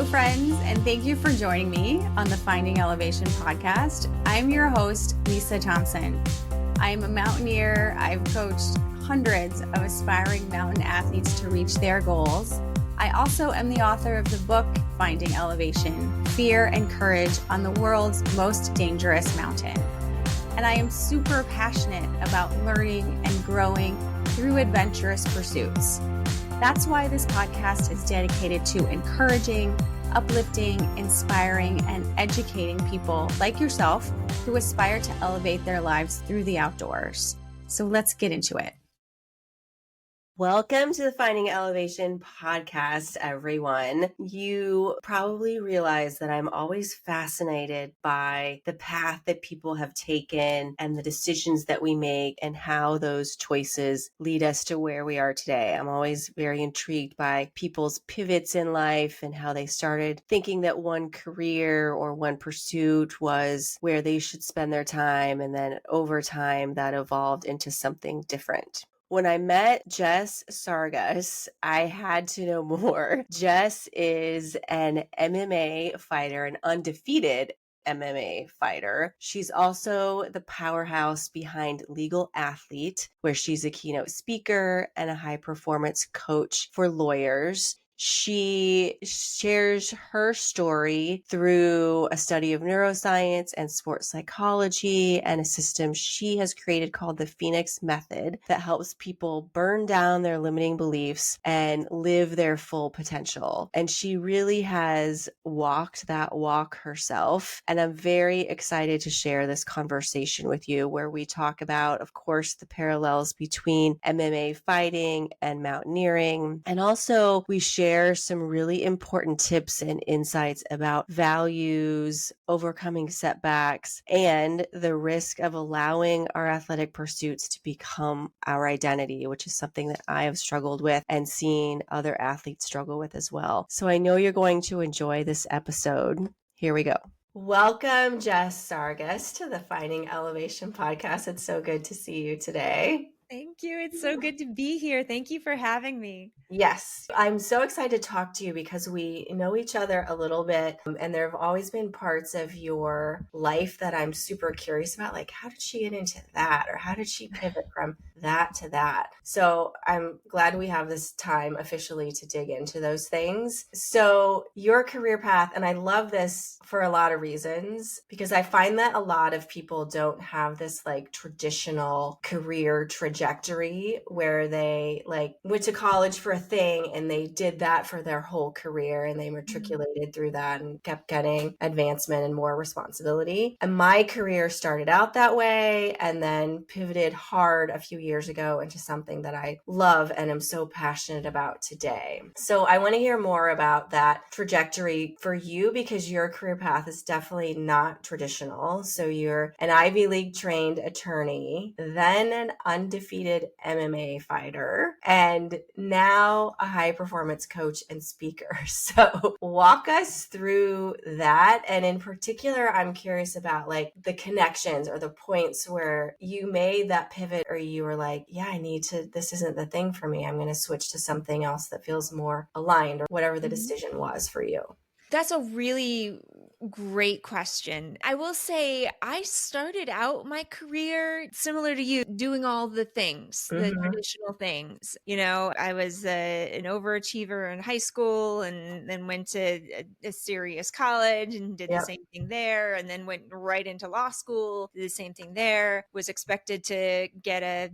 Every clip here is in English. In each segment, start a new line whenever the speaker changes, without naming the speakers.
friends, and thank you for joining me on the Finding Elevation podcast. I'm your host, Lisa Thompson. I'm a mountaineer. I've coached hundreds of aspiring mountain athletes to reach their goals. I also am the author of the book, Finding Elevation, Fear and Courage on the World's Most Dangerous Mountain. And I am super passionate about learning and growing through adventurous pursuits. That's why this podcast is dedicated to encouraging, uplifting, inspiring, and educating people like yourself who aspire to elevate their lives through the outdoors. So let's get into it.
Welcome to the Finding Elevation podcast, everyone. You probably realize that I'm always fascinated by the path that people have taken and the decisions that we make and how those choices lead us to where we are today. I'm always very intrigued by people's pivots in life and how they started thinking that one career or one pursuit was where they should spend their time. And then over time, that evolved into something different. When I met Jess Sargus, I had to know more. Jess is an MMA fighter, an undefeated MMA fighter. She's also the powerhouse behind Legal Athlete, where she's a keynote speaker and a high performance coach for lawyers. She shares her story through a study of neuroscience and sports psychology and a system she has created called the Phoenix Method that helps people burn down their limiting beliefs and live their full potential. And she really has walked that walk herself. And I'm very excited to share this conversation with you where we talk about, of course, the parallels between MMA fighting and mountaineering. And also we share some really important tips and insights about values, overcoming setbacks, and the risk of allowing our athletic pursuits to become our identity, which is something that I have struggled with and seen other athletes struggle with as well. So I know you're going to enjoy this episode. Here we go. Welcome, Jess Sargus, to the Finding Elevation podcast. It's so good to see you today.
Thank you. It's so good to be here. Thank you for having me.
Yes, I'm so excited to talk to you because we know each other a little bit, and there have always been parts of your life that I'm super curious about, like how did she get into that, or how did she pivot from that to that? So I'm glad we have this time officially to dig into those things. So your career path, and I love this for a lot of reasons, because I find that a lot of people don't have this like traditional career trajectory where they like went to college for a thing and they did that for their whole career and they matriculated through that and kept getting advancement and more responsibility. And my career started out that way and then pivoted hard a few years ago into something that I love and am so passionate about today. So I want to hear more about that trajectory for you because your career path is definitely not traditional. So you're an Ivy League trained attorney, then an undefeated MMA fighter, and now a high performance coach and speaker. So walk us through that. And in particular, I'm curious about like the connections or the points where you made that pivot or you were like, yeah, this isn't the thing for me. I'm going to switch to something else that feels more aligned or whatever the decision was for you.
That's a really great question. I will say I started out my career similar to you, doing all the things, the traditional things. You know, I was an overachiever in high school and then went to a serious college and did the same thing there, and then went right into law school, did the same thing there, was expected to get a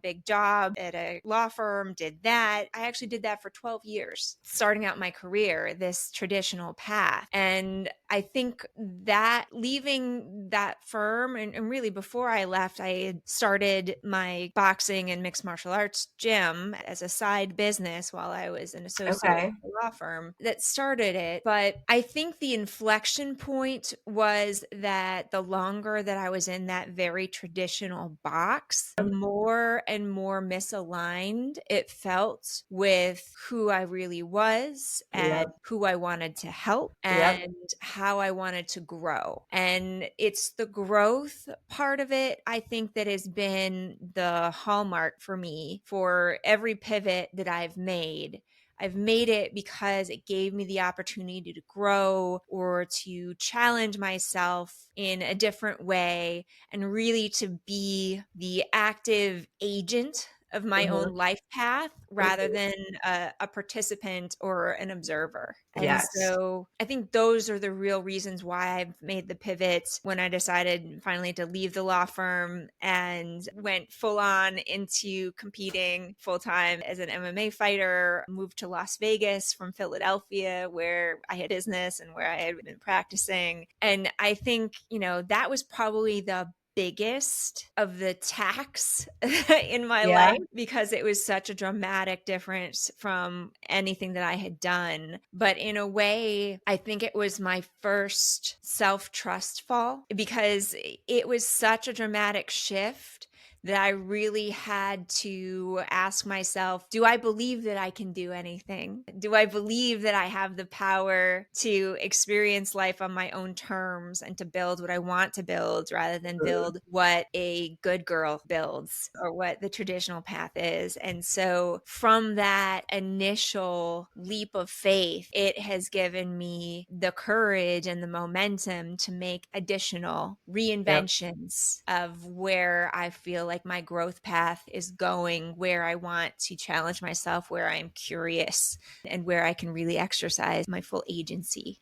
big job at a law firm, did that. I actually did that for 12 years, starting out my career, this traditional path. And I think that leaving that firm and really before I left, I had started my boxing and mixed martial arts gym as a side business while I was an associate at a law firm that started it. But I think the inflection point was that the longer that I was in that very traditional box, the more and more misaligned it felt with who I really was and who I wanted to help and how I wanted to grow. And it's the growth part of it, I think, that has been the hallmark for me for every pivot that I've made. I've made it because it gave me the opportunity to grow or to challenge myself in a different way and really to be the active agent of my
Mhm.
own life path rather than a participant or an observer. And
Yes.
so I think those are the real reasons why I've made the pivot when I decided finally to leave the law firm and went full on into competing full time as an MMA fighter, moved to Las Vegas from Philadelphia, where I had business and where I had been practicing. And I think, that was probably the biggest of the tax in my
Yeah.
life because it was such a dramatic difference from anything that I had done. But in a way, I think it was my first self-trust fall because it was such a dramatic shift that I really had to ask myself, do I believe that I can do anything? Do I believe that I have the power to experience life on my own terms and to build what I want to build rather than build what a good girl builds or what the traditional path is? And so from that initial leap of faith, it has given me the courage and the momentum to make additional reinventions of where I feel like my growth path is going, where I want to challenge myself, where I'm curious, and where I can really exercise my full agency.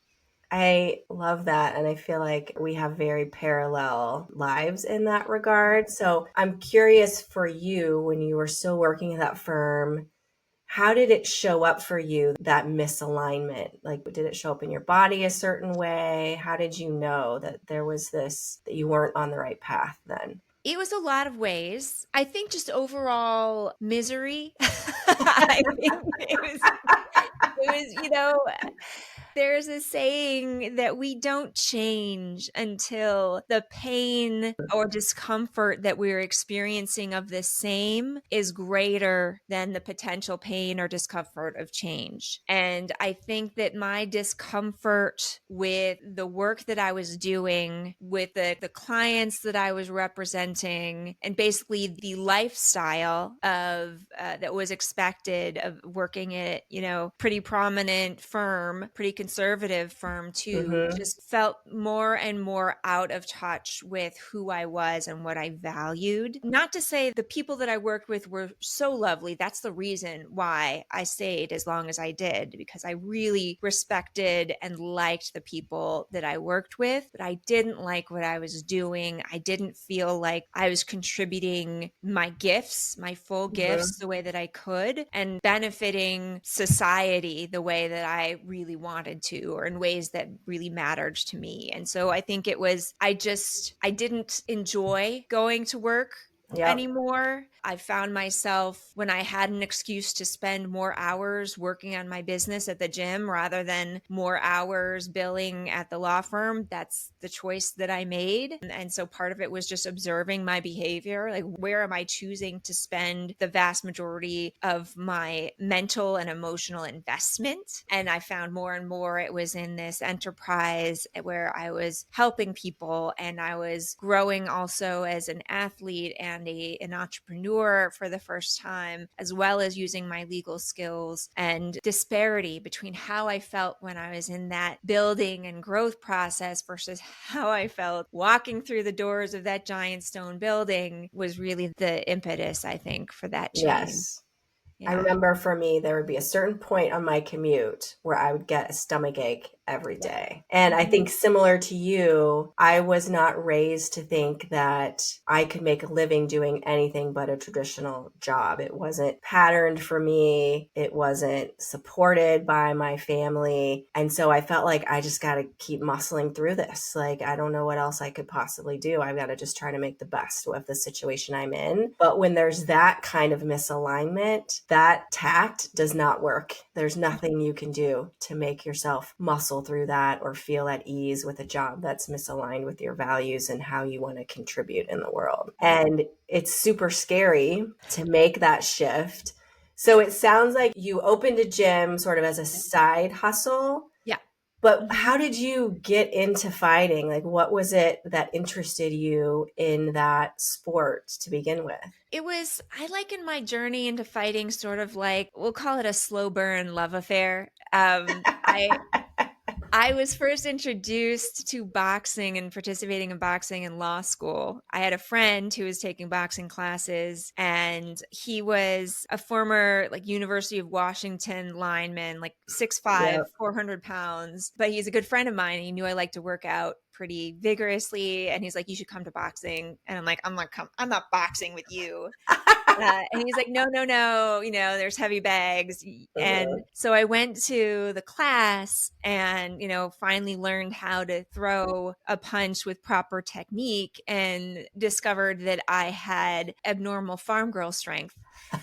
I love that. And I feel like we have very parallel lives in that regard. So I'm curious for you, when you were still working at that firm, how did it show up for you, that misalignment? Like, did it show up in your body a certain way? How did you know that there was this, that you weren't on the right path then?
It was a lot of ways. I think just overall misery. I think it was, there's a saying that we don't change until the pain or discomfort that we're experiencing of the same is greater than the potential pain or discomfort of change. And I think that my discomfort with the work that I was doing, with the clients that I was representing, and basically the lifestyle of that was expected of working at, pretty prominent firm, pretty conservative firm too,
Mm-hmm.
just felt more and more out of touch with who I was and what I valued. Not to say the people that I worked with were so lovely. That's the reason why I stayed as long as I did, because I really respected and liked the people that I worked with, but I didn't like what I was doing. I didn't feel like I was contributing my gifts, my full gifts, the way that I could, and benefiting society the way that I really wanted to, or in ways that really mattered to me. And so I think it was, I didn't enjoy going to work anymore. I found myself, when I had an excuse to spend more hours working on my business at the gym rather than more hours billing at the law firm, that's the choice that I made. And so part of it was just observing my behavior. Like, where am I choosing to spend the vast majority of my mental and emotional investment? And I found more and more it was in this enterprise where I was helping people and I was growing also as an athlete and an entrepreneur for the first time, as well as using my legal skills, and disparity between how I felt when I was in that building and growth process versus how I felt walking through the doors of that giant stone building was really the impetus, I think, for that change.
Yes.
Yeah.
I remember for me, there would be a certain point on my commute where I would get a stomach ache every day. And I think similar to you, I was not raised to think that I could make a living doing anything but a traditional job. It wasn't patterned for me. It wasn't supported by my family. And so I felt like I just got to keep muscling through this. Like, I don't know what else I could possibly do. I've got to just try to make the best of the situation I'm in. But when there's that kind of misalignment, that tact does not work. There's nothing you can do to make yourself muscle through that or feel at ease with a job that's misaligned with your values and how you want to contribute in the world. And it's super scary to make that shift. So it sounds like you opened a gym sort of as a side hustle.
Yeah.
But how did you get into fighting? Like, what was it that interested you in that sport to begin with?
I liken my journey into fighting sort of like, we'll call it a slow burn love affair. I was first introduced to boxing and participating in boxing in law school. I had a friend who was taking boxing classes, and he was a former like University of Washington lineman, like 6'5",
Yep.
400 pounds. But he's a good friend of mine. And he knew I like to work out pretty vigorously. And he's like, you should come to boxing. And I'm like, I'm not boxing with you. And he's like, no, there's heavy bags. And so I went to the class and, finally learned how to throw a punch with proper technique and discovered that I had abnormal farm girl strength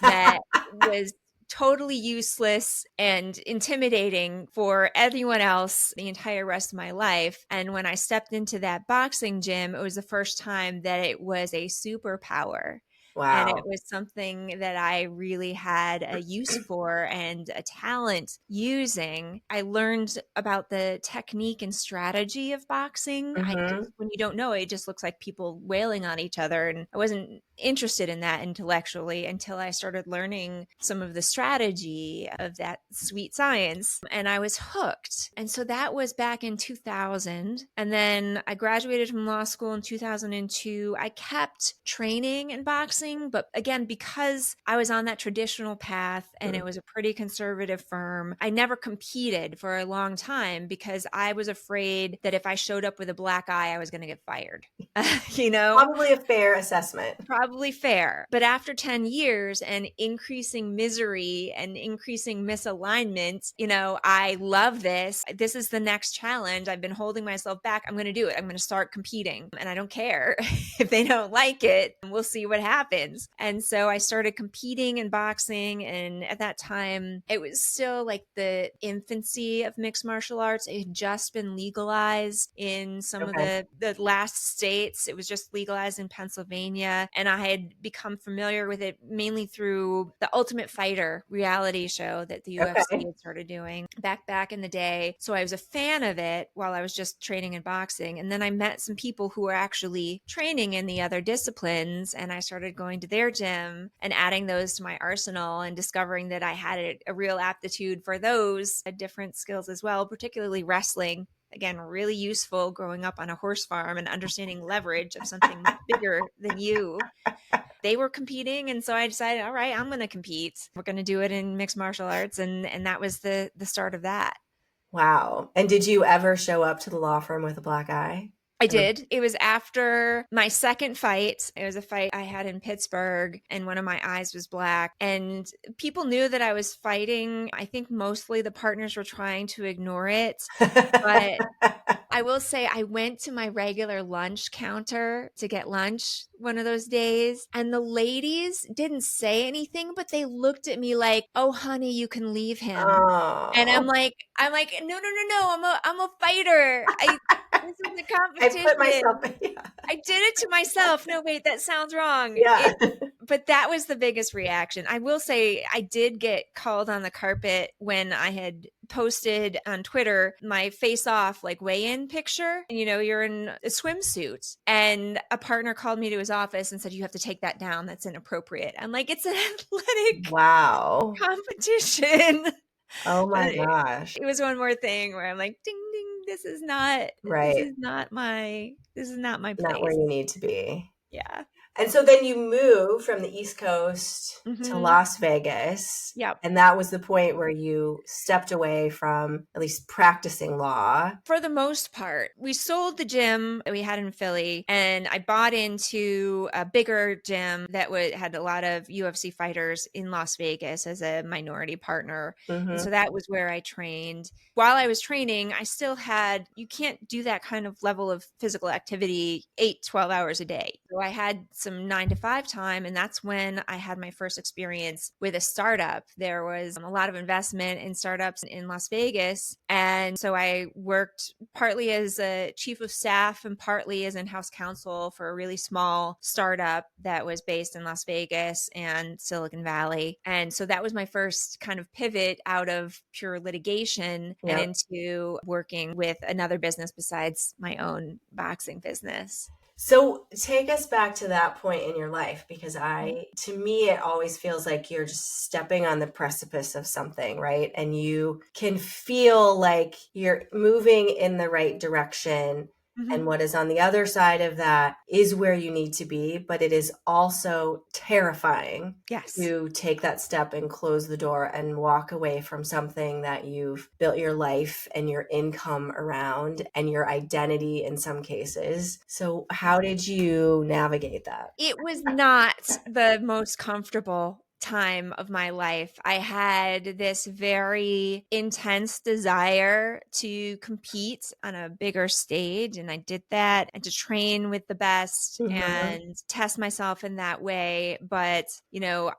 that was totally useless and intimidating for everyone else the entire rest of my life. And when I stepped into that boxing gym, it was the first time that it was a superpower. And it
Wow.
was something that I really had a use for and a talent using. I learned about the technique and strategy of boxing. When you don't know it just looks like people wailing on each other. And I wasn't interested in that intellectually until I started learning some of the strategy of that sweet science. And I was hooked. And so that was back in 2000. And then I graduated from law school in 2002. I kept training in boxing. But again, because I was on that traditional path and it was a pretty conservative firm, I never competed for a long time because I was afraid that if I showed up with a black eye, I was going to get fired.
Probably a fair assessment.
Probably fair. But after 10 years and increasing misery and increasing misalignment, I love this. This is the next challenge. I've been holding myself back. I'm going to do it. I'm going to start competing. And I don't care if they don't like it. We'll see what happens. And so I started competing in boxing. And at that time, it was still like the infancy of mixed martial arts. It had just been legalized in some of the last states. It was just legalized in Pennsylvania. And I had become familiar with it mainly through the Ultimate Fighter reality show that the UFC had started doing back in the day. So I was a fan of it while I was just training in boxing. And then I met some people who were actually training in the other disciplines. And I started going to their gym and adding those to my arsenal and discovering that I had a real aptitude for those different skills as well, particularly wrestling. Again, really useful growing up on a horse farm and understanding leverage of something bigger than you. They were competing. And so I decided, all right, I'm going to compete. We're going to do it in mixed martial arts. And that was the start of that.
Wow. And did you ever show up to the law firm with a black eye?
I did. It was after my second fight. It was a fight I had in Pittsburgh, and one of my eyes was black. And people knew that I was fighting. I think mostly the partners were trying to ignore it. But I will say I went to my regular lunch counter to get lunch one of those days, and the ladies didn't say anything, but they looked at me like, "Oh, honey, you can leave him."
Oh.
And I'm like, no, I'm a fighter. This is a competition. I did it to myself. No, wait, that sounds wrong.
Yeah.
But that was the biggest reaction. I will say I did get called on the carpet when I had posted on Twitter my face off like weigh-in picture. And, you're in a swimsuit, and a partner called me to his office and said, you have to take that down. That's inappropriate. I'm like, it's an athletic competition.
Oh my gosh.
It was one more thing where I'm like, ding, ding, this is not my place.
Not where you need to be.
Yeah.
And so then you moved from the East Coast to Las Vegas.
Yep.
And that was the point where you stepped away from at least practicing law.
For the most part, we sold the gym that we had in Philly, and I bought into a bigger gym that had a lot of UFC fighters in Las Vegas as a minority partner. And so that was where I trained. While I was training, I still you can't do that kind of level of physical activity 8-12 hours a day. So I had some 9 to 5 time, and that's when I had my first experience with a startup. There was a lot of investment in startups in Las Vegas. And so I worked partly as a chief of staff and partly as in-house counsel for a really small startup that was based in Las Vegas and Silicon Valley. And so that was my first kind of pivot out of pure litigation and into working with another business besides my own boxing business.
So take us back to that point in your life, because to me, it always feels like you're just stepping on the precipice of something, right? And you can feel like you're moving in the right direction. And what is on the other side of that is where you need to be, but it is also terrifying to take that step and close the door and walk away from something that you've built your life and your income around and your identity in some cases. So how did you navigate that?
It was not the most comfortable time of my life. I had this very intense desire to compete on a bigger stage, and I did that, and to train with the best and test myself in that way. But,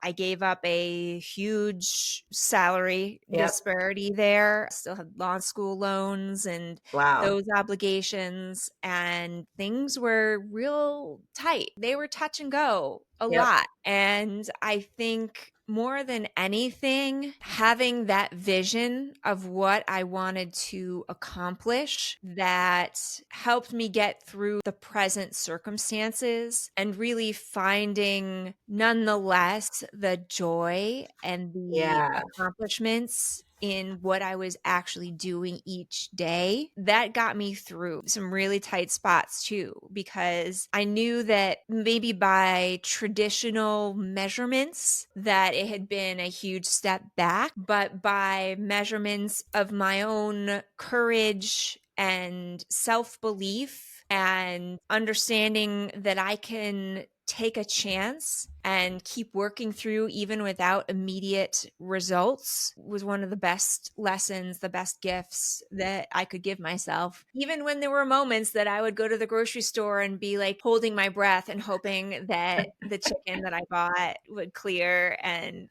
I gave up a huge salary disparity there. I still had law school loans and those obligations, and things were real tight. They were touch and go a lot. And I think more than anything, having that vision of what I wanted to accomplish that helped me get through the present circumstances and really finding nonetheless the joy and the accomplishments in what I was actually doing each day. That got me through some really tight spots too, because I knew that maybe by traditional measurements that it had been a huge step back, but by measurements of my own courage and self-belief and understanding that I can take a chance and keep working through even without immediate results was one of the best lessons, the best gifts that I could give myself. Even when there were moments that I would go to the grocery store and be like holding my breath and hoping that the chicken that I bought would clear and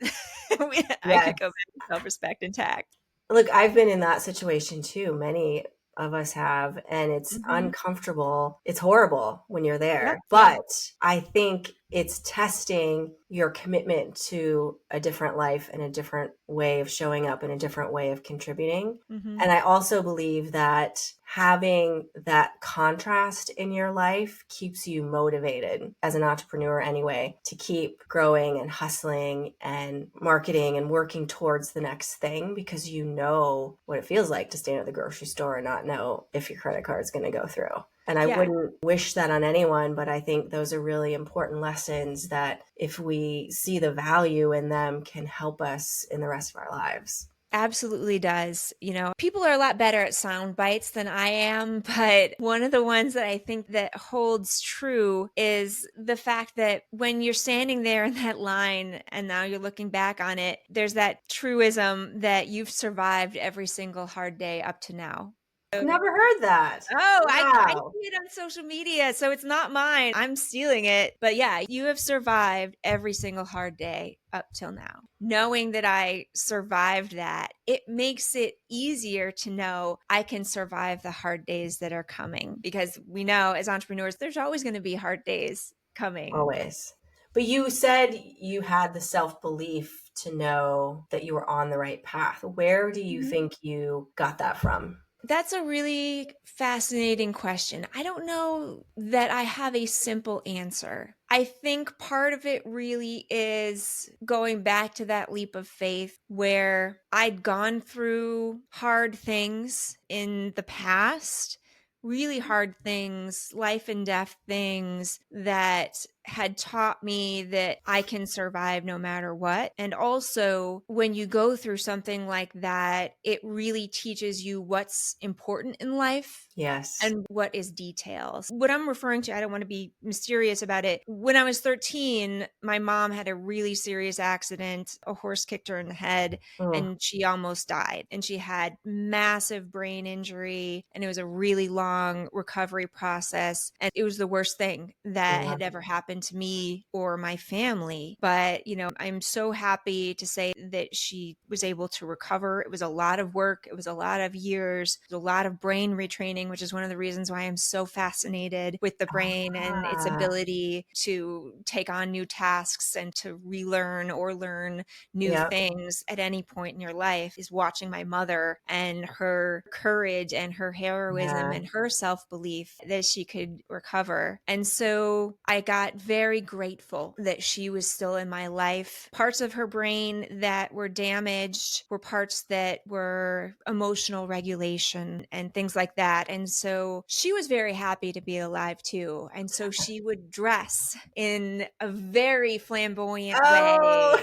I could go back to self-respect intact.
Look, I've been in that situation too. Many of us have, and it's uncomfortable. It's horrible when you're there, but I think it's testing your commitment to a different life and a different way of showing up and a different way of contributing. And I also believe that having that contrast in your life keeps you motivated as an entrepreneur anyway, to keep growing and hustling and marketing and working towards the next thing, because you know what it feels like to stand at the grocery store and not know if your credit card is going to go through. And I wouldn't wish that on anyone, but I think those are really important lessons that if we see the value in them can help us in the rest of our lives.
Absolutely does. People are a lot better at sound bites than I am, but one of the ones that I think that holds true is the fact that when you're standing there in that line and now you're looking back on it, there's that truism that you've survived every single hard day up to now.
I've never heard that.
Oh, I see it on social media, so it's not mine. I'm stealing it. But yeah, you have survived every single hard day up till now. Knowing that I survived that, it makes it easier to know I can survive the hard days that are coming, because we know as entrepreneurs, there's always going to be hard days coming.
Always. But you said you had the self-belief to know that you were on the right path. Where do you think you got that from?
That's a really fascinating question. I don't know that I have a simple answer. I think part of it really is going back to that leap of faith where I'd gone through hard things in the past, really hard things, life and death things that had taught me that I can survive no matter what. And also, when you go through something like that, it really teaches you what's important in life.
Yes.
And what is details. What I'm referring to, I don't want to be mysterious about it. When I was 13, my mom had a really serious accident. A horse kicked her in the head and she almost died. And she had massive brain injury and it was a really long recovery process. And it was the worst thing that had ever happened to me or my family. But, I'm so happy to say that she was able to recover. It was a lot of work. It was a lot of years. It was a lot of brain retraining, which is one of the reasons why I'm so fascinated with the brain and its ability to take on new tasks and to relearn or learn new things at any point in your life. Is watching my mother and her courage and her heroism and her self-belief that she could recover. And so I got very grateful that she was still in my life. Parts of her brain that were damaged were parts that were emotional regulation and things like that. And so she was very happy to be alive too. And so she would dress in a very flamboyant way,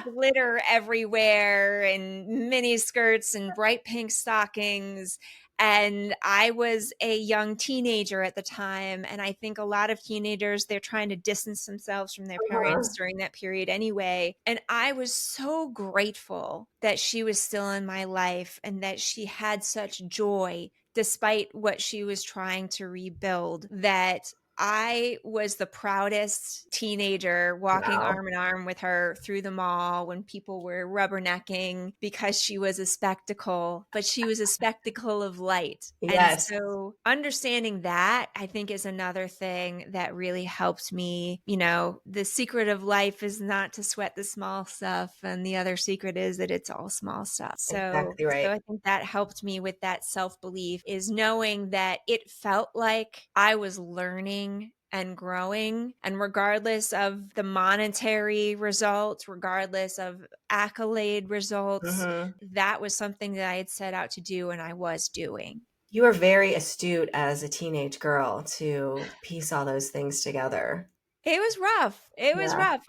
glitter everywhere and mini skirts and bright pink stockings. And I was a young teenager at the time. And I think a lot of teenagers, they're trying to distance themselves from their parents during that period anyway. And I was so grateful that she was still in my life and that she had such joy despite what she was trying to rebuild, that I was the proudest teenager walking arm in arm with her through the mall when people were rubbernecking because she was a spectacle, but she was a spectacle of light.
Yes.
And so understanding that, I think, is another thing that really helped me. The secret of life is not to sweat the small stuff. And the other secret is that it's all small stuff.
Exactly right.
So I think that helped me with that self-belief, is knowing that it felt like I was learning and growing. And regardless of the monetary results, regardless of accolade results, that was something that I had set out to do and I was doing.
You were very astute as a teenage girl to piece all those things together.
It was rough. It was rough.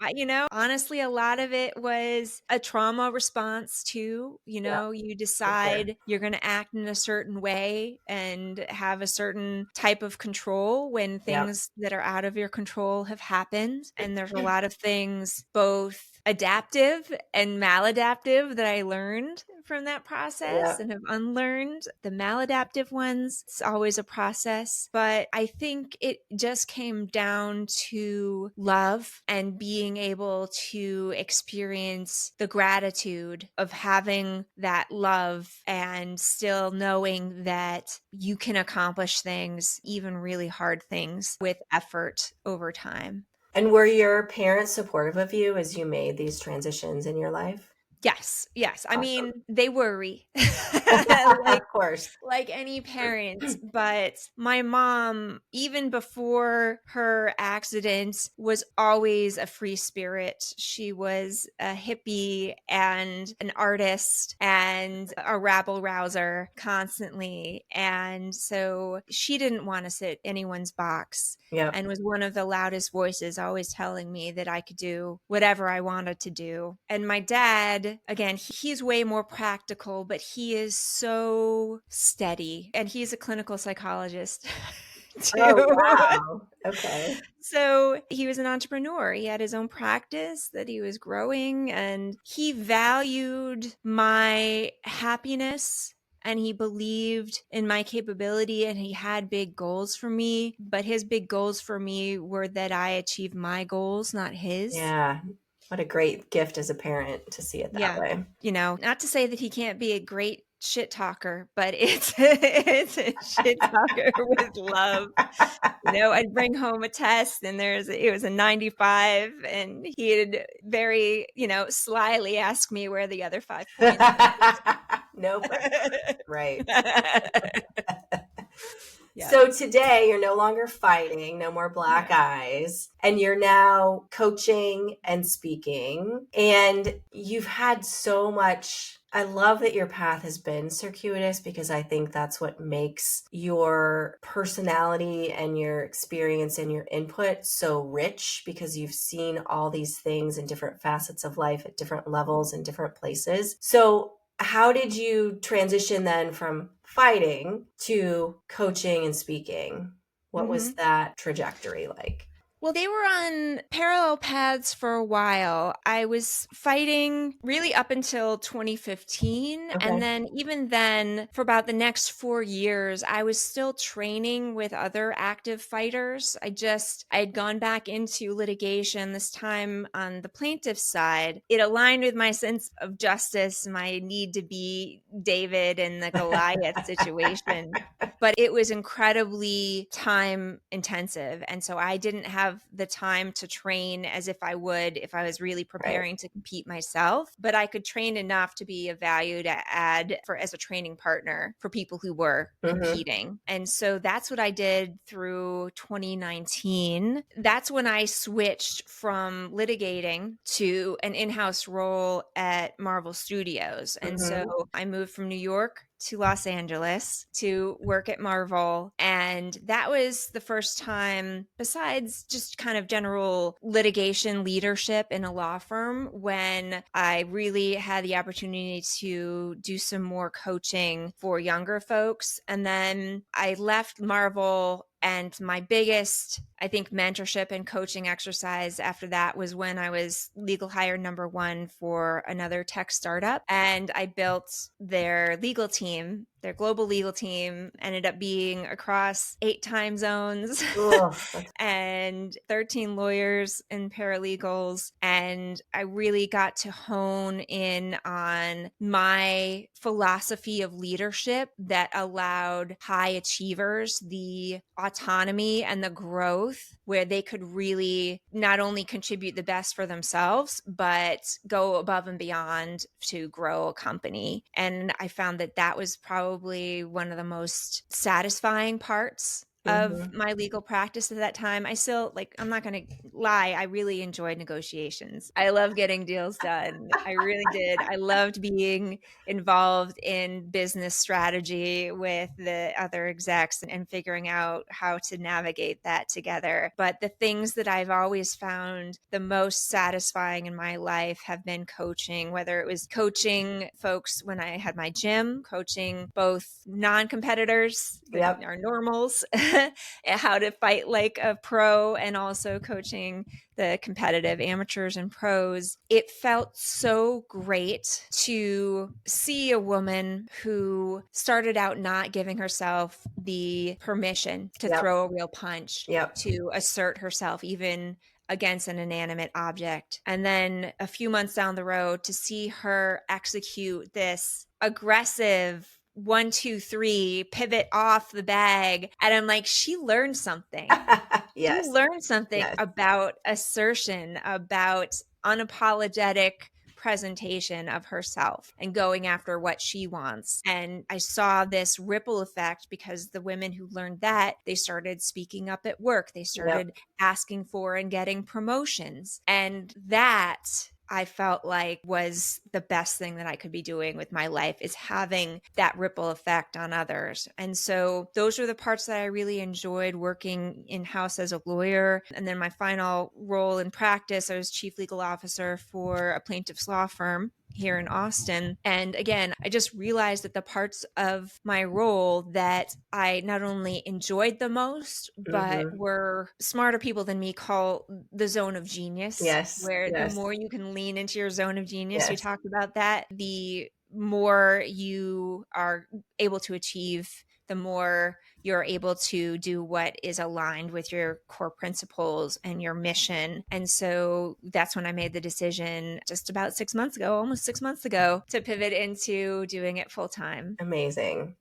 Honestly, a lot of it was a trauma response too. You decide you're going to act in a certain way and have a certain type of control when things that are out of your control have happened. And there's a lot of things, both adaptive and maladaptive, that I learned from that process and have unlearned. The maladaptive ones, it's always a process. But I think it just came down to love and being able to experience the gratitude of having that love and still knowing that you can accomplish things, even really hard things, with effort over time.
And were your parents supportive of you as you made these transitions in your life?
Yes. I
Awesome.
mean, they worry.
Of course.
Like any parent. But my mom, even before her accident, was always a free spirit. She was a hippie and an artist and a rabble rouser constantly. And so she didn't want to sit anyone's box. And was one of the loudest voices, always telling me that I could do whatever I wanted to do. And my dad, again, he's way more practical, but he is so steady. And he's a clinical psychologist. Too.
Oh, wow. Okay.
So he was an entrepreneur. He had his own practice that he was growing, and he valued my happiness. And he believed in my capability, and he had big goals for me. But his big goals for me were that I achieve my goals, not his.
Yeah. What a great gift as a parent to see it that way.
Not to say that he can't be a great shit talker, but it's a shit talker with love. I'd bring home a test and it was a 95, and he'd very, slyly ask me where the other 5 points.
Nope. Right.
Yeah.
So today you're no longer fighting, no more black eyes, and you're now coaching and speaking. And you've had so much. I love that your path has been circuitous because I think that's what makes your personality and your experience and your input so rich, because you've seen all these things in different facets of life at different levels in different places. So how did you transition then from fighting to coaching and speaking? What was that trajectory like?
Well, they were on parallel paths for a while. I was fighting really up until 2015.
Okay.
And then even then, for about the next 4 years, I was still training with other active fighters. I had gone back into litigation, this time on the plaintiff's side. It aligned with my sense of justice, my need to be David in the Goliath situation. But it was incredibly time intensive. And so I didn't have the time to train as if I would if I was really preparing to compete myself. But I could train enough to be a value to add as a training partner for people who were competing. And so that's what I did through 2019. That's when I switched from litigating to an in-house role at Marvel Studios. And so I moved from New York to Los Angeles to work at Marvel. And that was the first time, besides just kind of general litigation leadership in a law firm, when I really had the opportunity to do some more coaching for younger folks. And then I left Marvel, and my biggest, I think, mentorship and coaching exercise after that was when I was legal hire number 1 for another tech startup. And I built their legal team. Their global legal team ended up being across 8 time zones and 13 lawyers and paralegals. And I really got to hone in on my philosophy of leadership that allowed high achievers the autonomy and the growth where they could really not only contribute the best for themselves, but go above and beyond to grow a company. And I found that that was probably one of the most satisfying parts of my legal practice at that time. I still, I'm not going to lie, I really enjoyed negotiations. I love getting deals done. I really did. I loved being involved in business strategy with the other execs and figuring out how to navigate that together. But the things that I've always found the most satisfying in my life have been coaching, whether it was coaching folks when I had my gym, coaching both non-competitors, our normals, how to fight like a pro, and also coaching the competitive amateurs and pros. It felt so great to see a woman who started out not giving herself the permission to throw a real punch, to assert herself even against an inanimate object. And then a few months down the road to see her execute this aggressive 1, 2, 3 pivot off the bag. And I'm like, she learned something. She learned something about assertion, about unapologetic presentation of herself and going after what she wants. And I saw this ripple effect because the women who learned that, they started speaking up at work. They started asking for and getting promotions. And that, I felt like, was the best thing that I could be doing with my life, is having that ripple effect on others. And so those were the parts that I really enjoyed working in-house as a lawyer. And then my final role in practice, I was chief legal officer for a plaintiff's law firm here in Austin. And again, I just realized that the parts of my role that I not only enjoyed the most, but were smarter people than me call the zone of genius, where the more you can lean into your zone of genius, we talked about that, the more you are able to achieve, the more you're able to do what is aligned with your core principles and your mission. And so that's when I made the decision just about 6 months ago, almost 6 months ago, to pivot into doing it full time.
Amazing.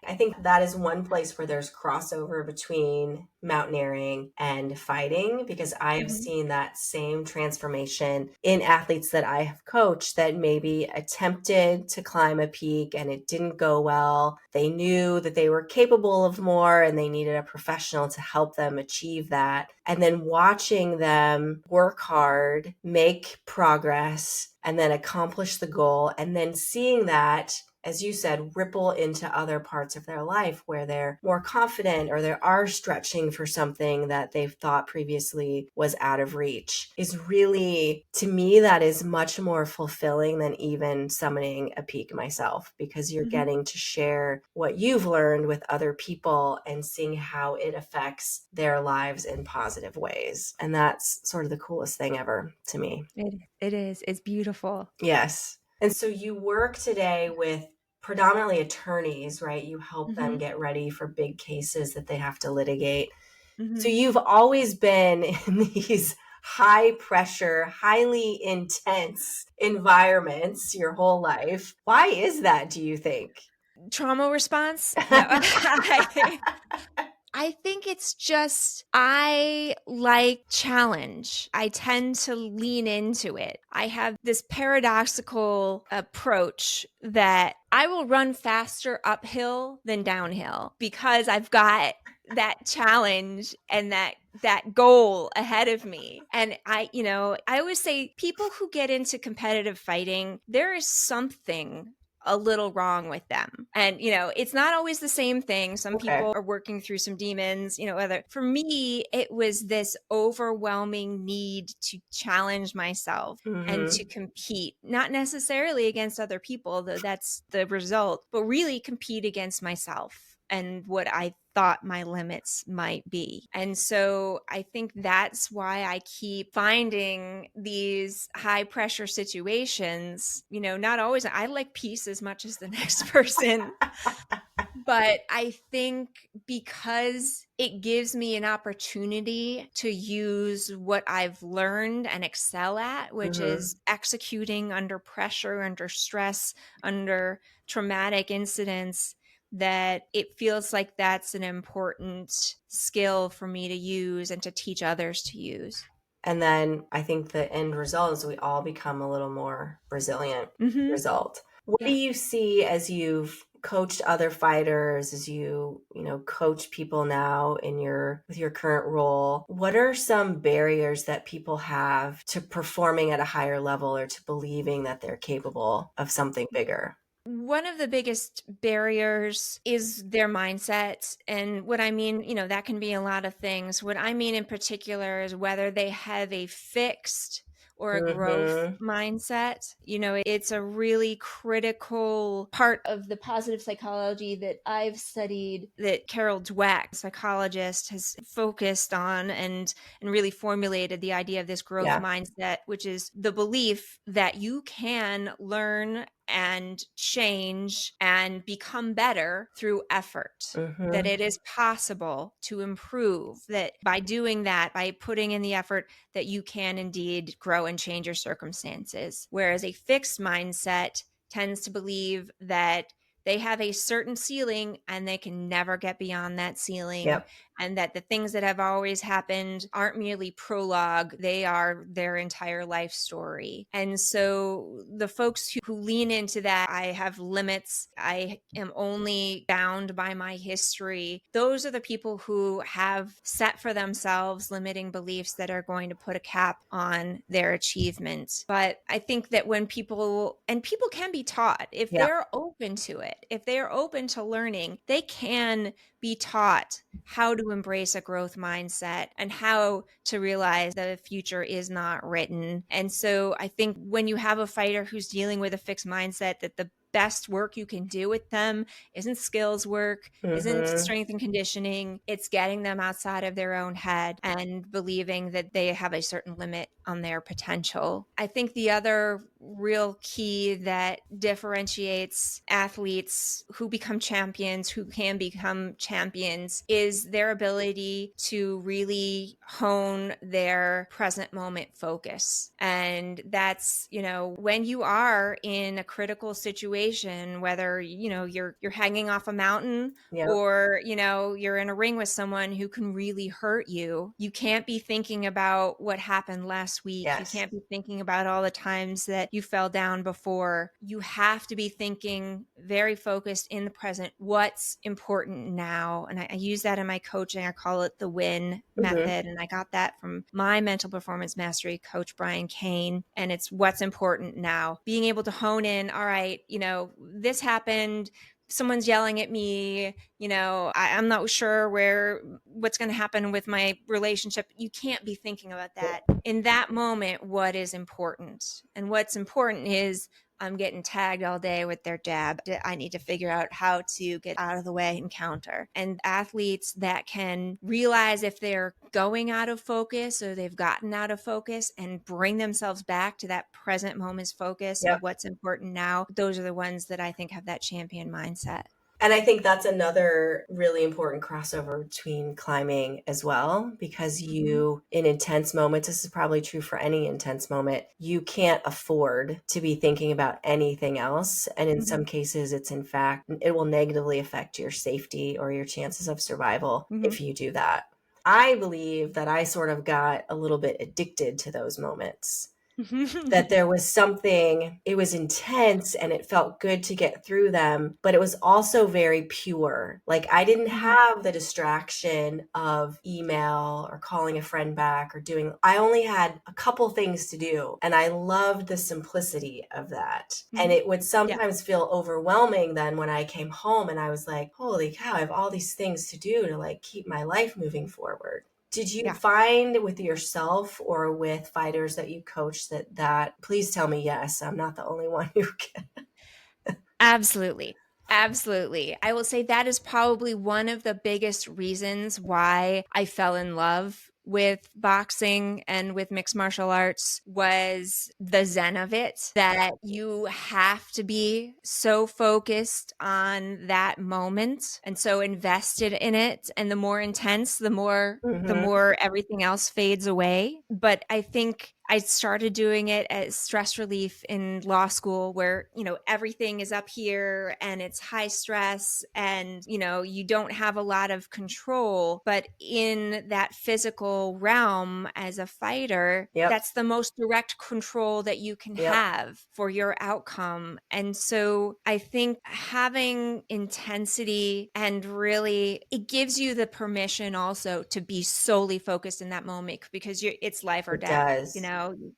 I think that is one place where there's crossover between mountaineering and fighting, because I have
Mhm.
seen that same transformation in athletes that I have coached that maybe attempted to climb a peak and it didn't go well. They knew that they were capable of more and they needed a professional to help them achieve that. And then watching them work hard, make progress, and then accomplish the goal, and then seeing that, as you said, ripple into other parts of their life where they're more confident or they are stretching for something that they've thought previously was out of reach, is really, to me, that is much more fulfilling than even summoning a peak myself, because you're
Mhm.
getting to share what you've learned with other people and seeing how it affects their lives in positive ways. And that's sort of the coolest thing ever to me.
It is. It's beautiful.
Yes. And so you work today with predominantly attorneys, right? You help them
Mhm.
get ready for big cases that they have to litigate. So
Mhm.
you've always been in these high pressure, highly intense environments your whole life. Why is that, do you think?
Trauma response? No. I think it's just I like challenge. I tend to lean into it. I have this paradoxical approach that I will run faster uphill than downhill because I've got that challenge and that goal ahead of me. And I always say people who get into competitive fighting, there is something a little wrong with them. And, it's not always the same thing. Some
Okay.
people are working through some demons, whether for me, it was this overwhelming need to challenge myself and to
Mm-hmm.
compete, not necessarily against other people, though that's the result, but really compete against myself and what I thought my limits might be. And so I think that's why I keep finding these high pressure situations, not always, I like peace as much as the next person. But I think because it gives me an opportunity to use what I've learned and excel at, which
Mm-hmm.
is executing under pressure, under stress, under traumatic incidents, that it feels like that's an important skill for me to use and to teach others to use.
And then I think the end result is we all become a little more resilient
Hmm.
result. What do
Yeah.
you see as you've coached other fighters, as coach people now with your current role? What are some barriers that people have to performing at a higher level or to believing that they're capable of something bigger?
One of the biggest barriers is their mindset. And what I mean, that can be a lot of things. What I mean in particular is whether they have a fixed or a growth
Mm-hmm.
mindset. It's a really critical part of the positive psychology that I've studied, that Carol Dweck, psychologist, has focused on and really formulated the idea of this growth
Yeah.
mindset, which is the belief that you can learn and change and become better through effort. That
Mm-hmm.
it is possible to improve, that by doing that, by putting in the effort, that you can indeed grow and change your circumstances. Whereas a fixed mindset tends to believe that they have a certain ceiling and they can never get beyond that ceiling,
Yep.
and that the things that have always happened aren't merely prologue, they are their entire life story. And so the folks who lean into that, I have limits, I am only bound by my history, those are the people who have set for themselves limiting beliefs that are going to put a cap on their achievement. But I think that when people can be taught, if
Yeah.
they're open to it, if they're open to learning, they can be taught how to embrace a growth mindset and how to realize that the future is not written. And so I think when you have a fighter who's dealing with a fixed mindset, that the best work you can do with them isn't skills work, isn't
Mm-hmm.
strength and conditioning. It's getting them outside of their own head and believing that they have a certain limit on their potential. I think the other real key that differentiates athletes who become champions, who can become champions, is their ability to really hone their present moment focus. And that's, when you are in a critical situation, whether, you're hanging off a mountain,
Yep.
or, you're in a ring with someone who can really hurt you, you can't be thinking about what happened last week.
Yes.
You can't be thinking about all the times that you fell down before. You have to be thinking very focused in the present. What's important now? And I use that in my coaching. I call it the win method. And I got that from my mental performance mastery coach, Brian Kane. And it's what's important now. Being able to hone in, all right, this happened. Someone's yelling at me, I'm not sure what's going to happen with my relationship. You can't be thinking about that. In that moment, what is important? And what's important is, I'm getting tagged all day with their jab. I need to figure out how to get out of the way and counter. And athletes that can realize if they're going out of focus or they've gotten out of focus and bring themselves back to that present moment's focus and what's important now, those are the ones that I think have that champion mindset.
And I think that's another really important crossover between climbing as well, because you, in intense moments, this is probably true for any intense moment, you can't afford to be thinking about anything else. And in some cases, it will negatively affect your safety or your chances of survival if you do that. I believe that I sort of got a little bit addicted to those moments. That there was something, it was intense and it felt good to get through them, but it was also very pure. Like I didn't have the distraction of email or calling a friend back I only had a couple things to do. And I loved the simplicity of that. And it would sometimes feel overwhelming then when I came home and I was like, holy cow, I have all these things to do to like keep my life moving forward. Did you find with yourself or with fighters that you coach that please tell me yes, I'm not the only one who can.
Absolutely. Absolutely. I will say that is probably one of the biggest reasons why I fell in love with boxing and with mixed martial arts was the zen of it, that you have to be so focused on that moment and so invested in it. And the more intense, the more everything else fades away. But I think I started doing it as stress relief in law school where, everything is up here and it's high stress and, you don't have a lot of control. But in that physical realm as a fighter, that's the most direct control that you can have for your outcome. And so I think having intensity and really, it gives you the permission also to be solely focused in that moment because it's life or death.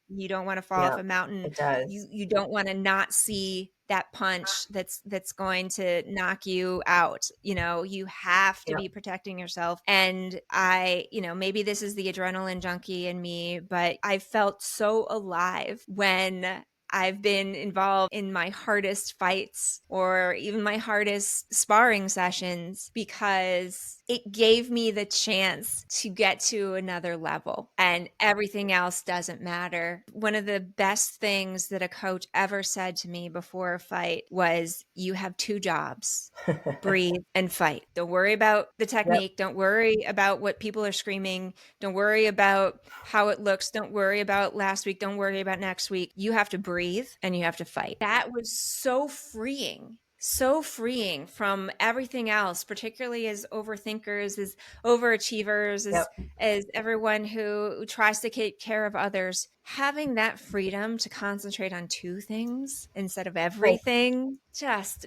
You don't want to fall off a mountain.
It does.
You don't want to not see that punch that's going to knock you out. You have to be protecting yourself. And maybe this is the adrenaline junkie in me, but I felt so alive when I've been involved in my hardest fights or even my hardest sparring sessions because it gave me the chance to get to another level and everything else doesn't matter. One of the best things that a coach ever said to me before a fight was, you have two jobs, breathe and fight. Don't worry about the technique. Don't worry about what people are screaming. Don't worry about how it looks. Don't worry about last week. Don't worry about next week. You have to breathe and you have to fight. That was so freeing from everything else, particularly as overthinkers, as overachievers, as everyone who tries to take care of others. Having that freedom to concentrate on two things instead of everything, just,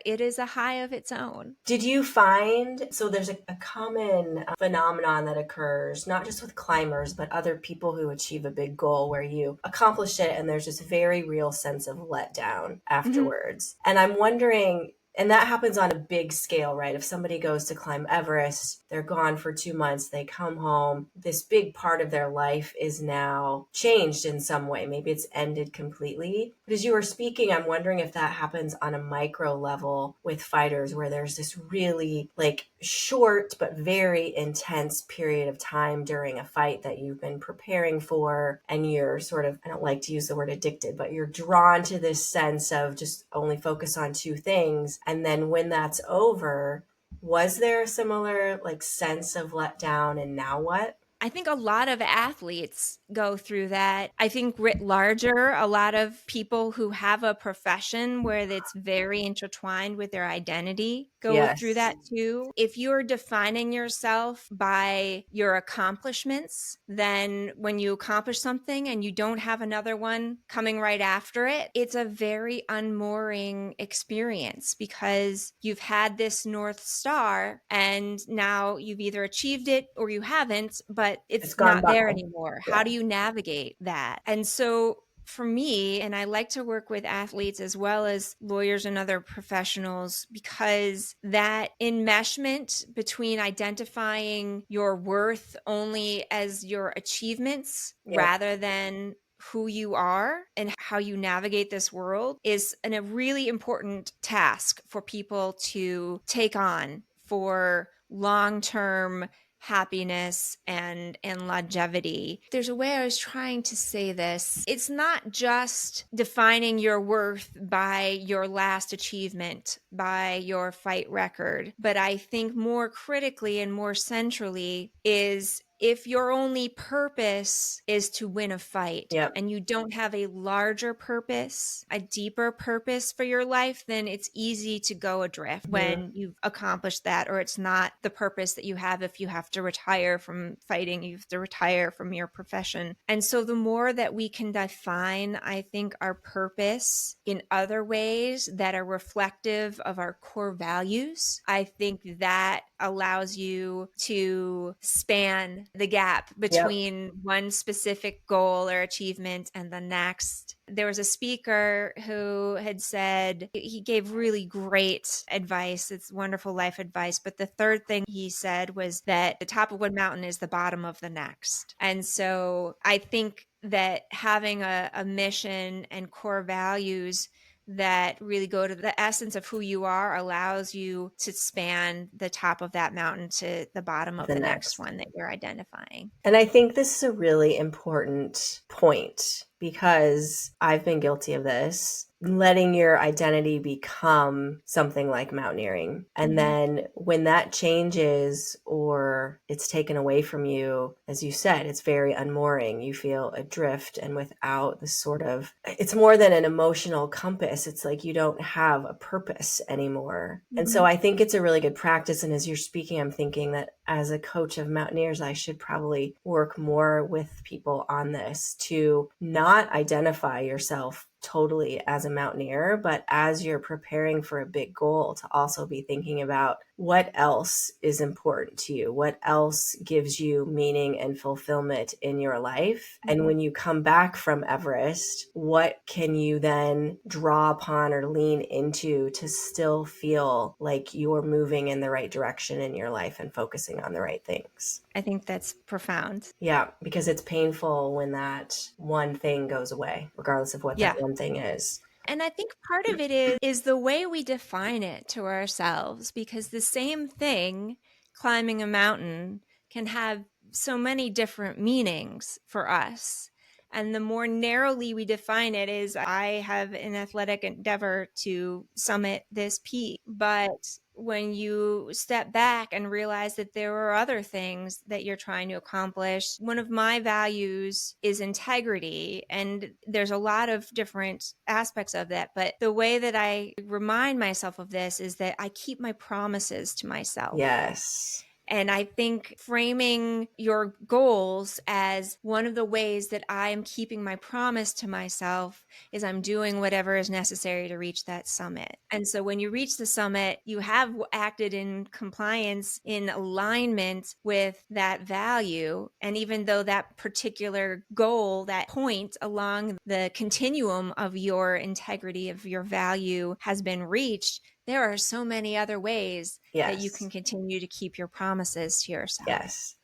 it is a high of its own.
Did you find, so there's a common phenomenon that occurs, not just with climbers, but other people who achieve a big goal where you accomplish it and there's this very real sense of letdown afterwards. And I'm wondering, And that happens on a big scale, right? If somebody goes to climb Everest, they're gone for 2 months, they come home, this big part of their life is now changed in some way. Maybe it's ended completely. But as you were speaking, I'm wondering if that happens on a micro level with fighters, where there's this really like short but very intense period of time during a fight that you've been preparing for, and you're sort of, I don't like to use the word addicted, but you're drawn to this sense of just only focus on two things. And then when that's over, was there a similar like sense of letdown and now what?
I think a lot of athletes go through that. I think writ larger, a lot of people who have a profession where it's very intertwined with their identity go through
Yes.
that too. If you're defining yourself by your accomplishments, then when you accomplish something and you don't have another one coming right after it, it's a very unmooring experience, because you've had this North Star and now you've either achieved it or you haven't, but it's
gone
not there
by.
anymore.
Yeah.
How do you navigate that? And so for me, and I like to work with athletes as well as lawyers and other professionals, because that enmeshment between identifying your worth only as your achievements rather than who you are and how you navigate this world is a really important task for people to take on for long-term happiness and longevity. There's a way I was trying to say this. It's not just defining your worth by your last achievement, by your fight record, but I think more critically and more centrally is if your only purpose is to win a fight and you don't have a larger purpose, a deeper purpose for your life, then it's easy to go adrift when you've accomplished that, or it's not the purpose that you have. If you have to retire from fighting, you have to retire from your profession. And so the more that we can define, I think, our purpose in other ways that are reflective of our core values, I think that allows you to span the gap between one specific goal or achievement and the next. There was a speaker who had said, he gave really great advice. It's wonderful life advice. But the third thing he said was that the top of one mountain is the bottom of the next. And so I think that having a mission and core values that really go to the essence of who you are allows you to span the top of that mountain to the bottom of the next one that you're identifying.
And I think this is a really important point, because I've been guilty of this, letting your identity become something like mountaineering. And then when that changes or it's taken away from you, as you said, it's very unmooring. You feel adrift and without the sort of, it's more than an emotional compass. It's like you don't have a purpose anymore. And so I think it's a really good practice. And as you're speaking, I'm thinking that as a coach of mountaineers, I should probably work more with people on this, to not identify yourself totally as a mountaineer, but as you're preparing for a big goal, to also be thinking about what else is important to you, what else gives you meaning and fulfillment in your life. And when you come back from Everest, what can you then draw upon or lean into to still feel like you're moving in the right direction in your life and focusing on the right things?
I think that's profound.
Yeah, because it's painful when that one thing goes away, regardless of what that one thing is.
And I think part of it is the way we define it to ourselves, because the same thing, climbing a mountain, can have so many different meanings for us. And the more narrowly we define it is, I have an athletic endeavor to summit this peak. But when you step back and realize that there are other things that you're trying to accomplish, one of my values is integrity. And there's a lot of different aspects of that. But the way that I remind myself of this is that I keep my promises to myself.
Yes.
And I think framing your goals as one of the ways that I am keeping my promise to myself is I'm doing whatever is necessary to reach that summit. And so when you reach the summit, you have acted in compliance, in alignment with that value. And even though that particular goal, that point along the continuum of your integrity, of your value, has been reached, there are so many other ways that you can
Yes.
continue to keep your promises to yourself.
Yes.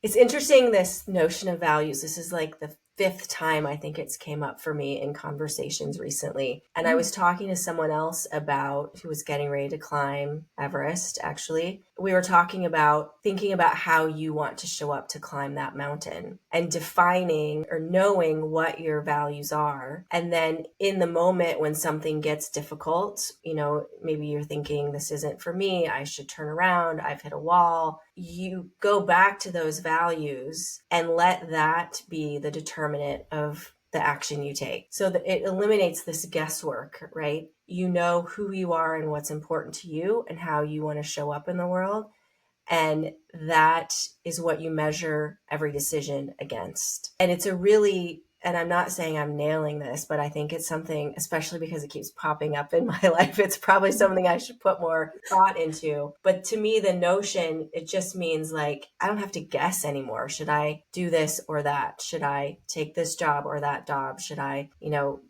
It's interesting, this notion of values. This is like the fifth time I think it's came up for me in conversations recently. And I was talking to someone else about who was getting ready to climb Everest, actually. We were talking about thinking about how you want to show up to climb that mountain and defining or knowing what your values are. And then in the moment when something gets difficult, maybe you're thinking, this isn't for me, I should turn around, I've hit a wall. You go back to those values and let that be the determinant of the action you take. So that it eliminates this guesswork, right? You know who you are and what's important to you and how you want to show up in the world. And that is what you measure every decision against. And it's and I'm not saying I'm nailing this, but I think it's something, especially because it keeps popping up in my life, it's probably something I should put more thought into. But to me, the notion, it just means like, I don't have to guess anymore. Should I do this or that? Should I take this job or that job? Should I,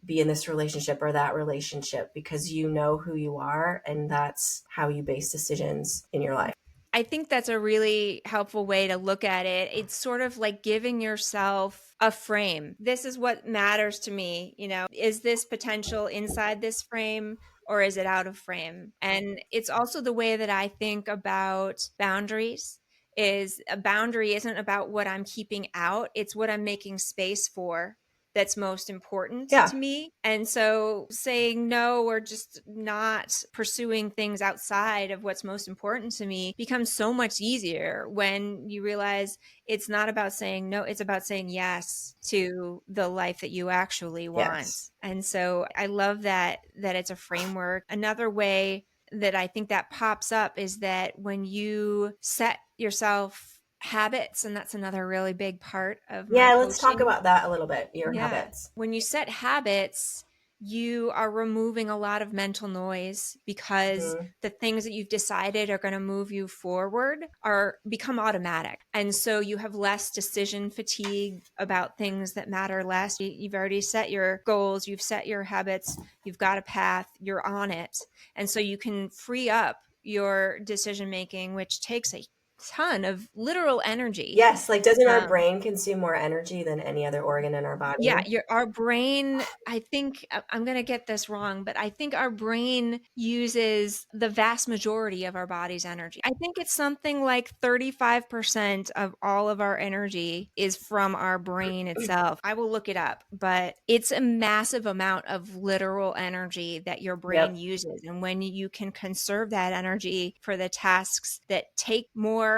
be in this relationship or that relationship? Because you know who you are, and that's how you base decisions in your life.
I think that's a really helpful way to look at it. It's sort of like giving yourself a frame. This is what matters to me. Is this potential inside this frame or is it out of frame? And it's also the way that I think about boundaries. Is a boundary isn't about what I'm keeping out, it's what I'm making space for that's most important to me. And so saying no or just not pursuing things outside of what's most important to me becomes so much easier when you realize it's not about saying no, it's about saying yes to the life that you actually want.
Yes.
And so I love that it's a framework. Another way that I think that pops up is that when you set yourself habits, and that's another really big part of my coaching.
Let's talk about that a little bit, your habits.
When you set habits, you are removing a lot of mental noise because the things that you've decided are going to move you forward become automatic. And so you have less decision fatigue about things that matter less. You've already set your goals, you've set your habits, you've got a path, you're on it. And so you can free up your decision making, which takes a ton of literal energy.
Yes, like doesn't our brain consume more energy than any other organ in our body?
Yeah, our brain, I think, I'm going to get this wrong, but I think our brain uses the vast majority of our body's energy. I think it's something like 35% of all of our energy is from our brain itself. I will look it up, but it's a massive amount of literal energy that your brain uses. And when you can conserve that energy for the tasks that take more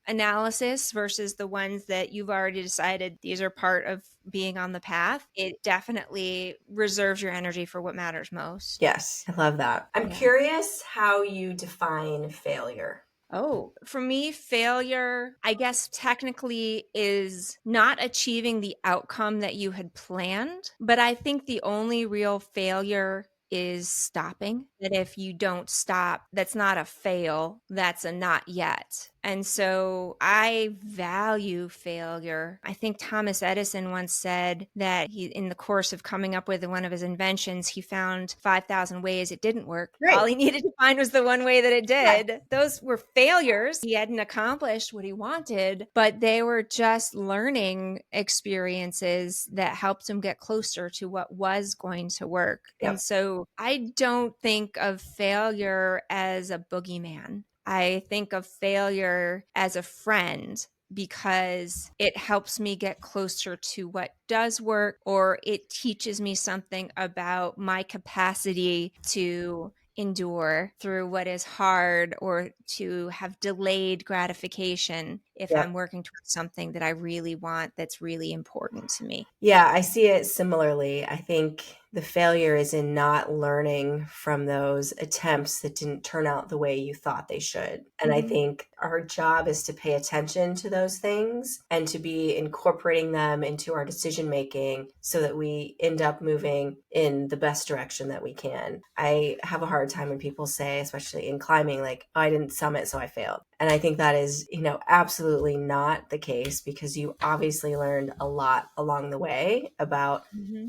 analysis versus the ones that you've already decided these are part of being on the path, it definitely reserves your energy for what matters most.
Yes, I love that. I'm curious how you define failure.
Oh, for me, failure, I guess technically is not achieving the outcome that you had planned, but I think the only real failure is stopping. That if you don't stop, that's not a fail, that's a not yet. And so I value failure. I think Thomas Edison once said that in the course of coming up with one of his inventions, he found 5,000 ways it didn't work. Right. All he needed to find was the one way that it did. Right. Those were failures. He hadn't accomplished what he wanted, but they were just learning experiences that helped him get closer to what was going to work. Yep. And so I don't think of failure as a boogeyman. I think of failure as a friend because it helps me get closer to what does work, or it teaches me something about my capacity to endure through what is hard or to have delayed gratification if I'm working towards something that I really want that's really important to me.
Yeah, I see it similarly. I think the failure is in not learning from those attempts that didn't turn out the way you thought they should. And I think our job is to pay attention to those things and to be incorporating them into our decision making so that we end up moving in the best direction that we can. I have a hard time when people say, especially in climbing, like, oh, I didn't summit, so I failed. And I think that is, absolutely not the case, because you obviously learned a lot along the way about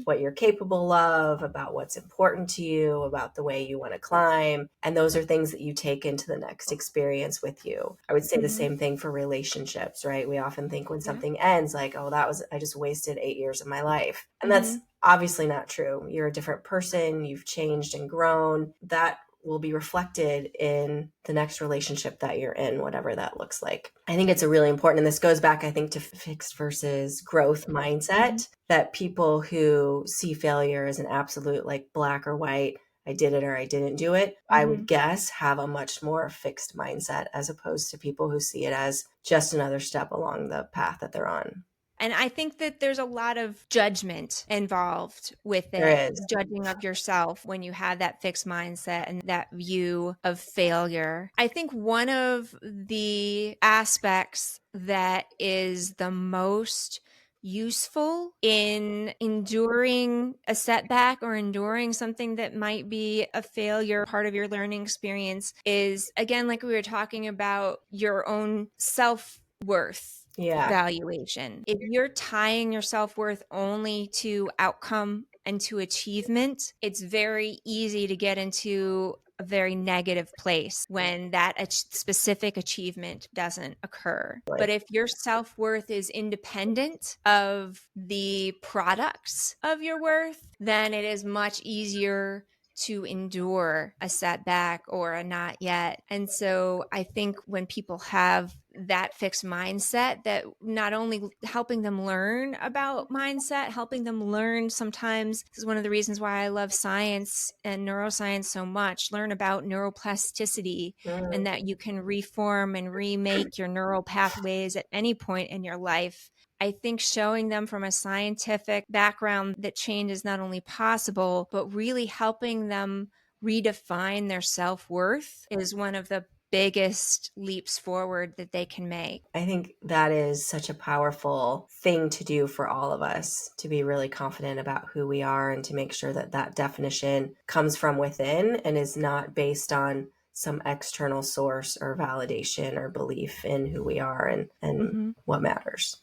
what you're capable of, about what's important to you, about the way you want to climb. And those are things that you take into the next experience with you. I would say the same thing for relationships, right? We often think when something ends, like, oh, I just wasted 8 years of my life. And that's obviously not true. You're a different person. You've changed and grown. That will be reflected in the next relationship that you're in, whatever that looks like. I think it's a really important, and this goes back, I think, to fixed versus growth mindset, that people who see failure as an absolute, like, black or white, I did it or I didn't do it, I would guess have a much more fixed mindset, as opposed to people who see it as just another step along the path that they're on.
And I think that there's a lot of judgment involved with
There
it,
is.
judging of yourself when you have that fixed mindset and that view of failure. I think one of the aspects that is the most useful in enduring a setback or enduring something that might be a failure, part of your learning experience, is, again, like we were talking about, your own self-worth.
Yeah.
Valuation. If you're tying your self-worth only to outcome and to achievement, it's very easy to get into a very negative place when that specific achievement doesn't occur.
Right.
But if your self-worth is independent of the products of your worth, then it is much easier to endure a setback or a not yet. And so I think when people have that fixed mindset, that not only helping them learn about mindset, helping them learn, sometimes this is one of the reasons why I love science and neuroscience so much, learn about neuroplasticity and that you can reform and remake your neural pathways at any point in your life. I think showing them from a scientific background that change is not only possible, but really helping them redefine their self-worth is one of the biggest leaps forward that they can make.
I think that is such a powerful thing to do for all of us, to be really confident about who we are and to make sure that that definition comes from within and is not based on some external source or validation or belief in who we are and what matters.